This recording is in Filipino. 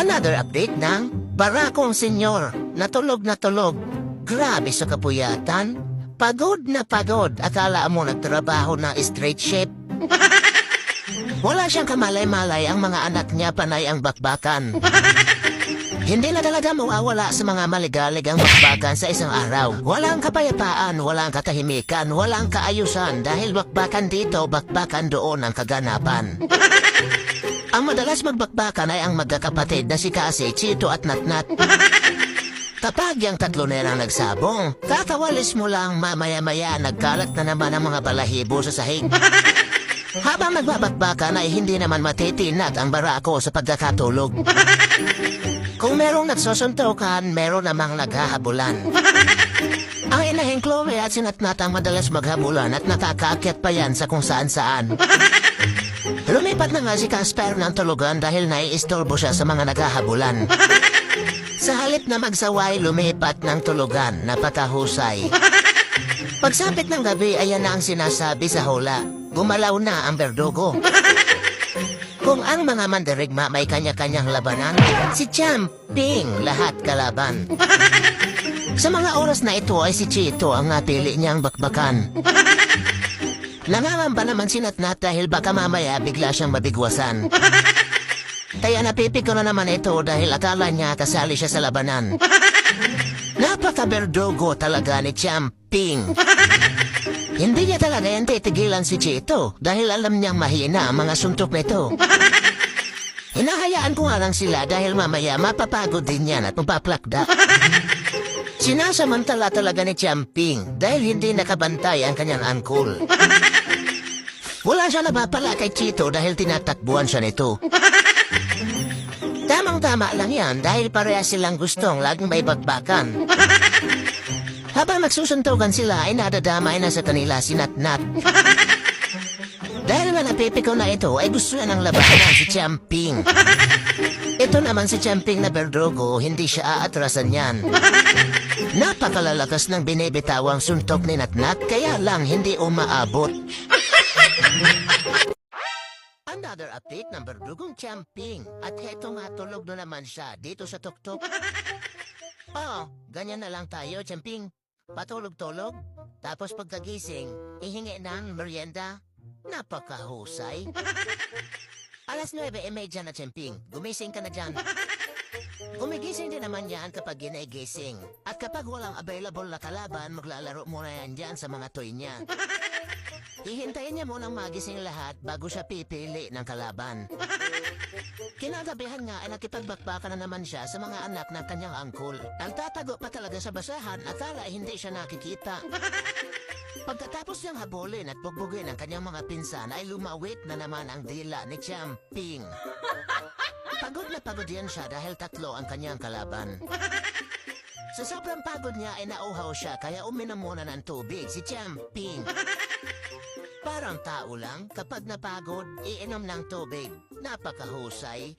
Another update ng Barakong Senyor. Natulog na tulog. Grabe sa kapuyatan. Pagod na pagod. Akala mo nagtrabaho ng straight ship. Wala siyang kamalay-malay, ang mga anak niya panay ang bakbakan. Hindi na talaga mawawala sa mga maligalig ang bakbakan sa isang araw. Walang kapayapaan, walang katahimikan, walang kaayusan dahil bakbakan dito, bakbakan doon ang kaganapan. Ang madalas magbakbakan ay ang magkakapatid na si Kasi, Chito at Natnat. Kapag yung tatlo nilang nagsabong, kakawalis mo lang mamaya-maya nagkalat na naman ang mga balahibo sa sahig. Habang nagbabakbakan ay hindi naman matitinat ang barako sa pagkakatulog. Kung merong nagsusuntukan, meron namang naghahabulan. Ang inahing Chloe at si Natnat ang madalas maghabulan at nakakaakyat pa yan sa kung saan-saan. Lumipat na nga si Casper ng tulugan dahil naiistorbo siya sa mga naghahabulan. Sa halip na magsaway, lumipat ng tulugan, napakahusay. Pagsapit ng gabi, ayan na ang sinasabi sa hula. Gumalaw na ang berdugo. Kung ang mga mandirigma may kanya-kanyang labanan, si Champing lahat kalaban. Sa mga oras na ito ay si Chito ang napili niyang bakbakan. Nangangamba naman si Natnat dahil baka mamaya bigla siyang mabigwasan. Kaya napipik ko na naman ito dahil akala niya kasali siya sa labanan. Napaka-berdugo talaga ni Champing. Hindi niya talaga yan titigilan si Chito dahil alam niyang mahina ang mga suntok nito. Hinahayaan ko nga lang sila dahil mamaya mapapagod din yan at mapaplakda. Sinasamantala talaga ni Champing dahil hindi nakabantay ang kanyang angkol. Wala siya napapala kay Chito dahil tinatakbuhan siya nito. Tamang-tama lang yan dahil parehas silang gustong laging may bakbakan. Habang nagsusuntukan sila ay nadadamay na sa kanila si Natnat. Dahil nga napipiko na ito ay gusto na ng labanan si Champing. Ito naman si Champing na berdugo, hindi siya aatrasan yan. Napakalalakas ng binibitawang suntok ni Natnat kaya lang hindi umaabot. Another update ng berdugong Champing. At heto nga tulog na naman siya dito sa tuktok. Oo, ganyan na lang tayo, Champing. Patulog-tulog, tapos pagkagising, ihingi ng merienda. Napakahusay. Alas 9:30 na, Champing. Gumising ka na dyan. Gumigising din naman yan kapag ginigising. At kapag walang available na kalaban, maglalaro muna yan dyan sa mga toy niya. Hihintayin niya munang magising lahat bago siya pipili ng kalaban. Kinagabihan nga ay nakipagbakbaka na naman siya sa mga anak ng kanyang angkol. Nagtatago pa talaga sa basahan, akala hindi siya nakikita. Pagkatapos niyang habulin at bugbugin ang kanyang mga pinsan ay lumawit na naman ang dila ni Champing. Pagod na pagod yan siya dahil tatlo ang kanyang kalaban. Sa sobrang pagod niya ay nauhaw siya kaya uminom muna ng tubig si Champing. Parang tao lang, kapag napagod, iinom ng tubig. Napakahusay.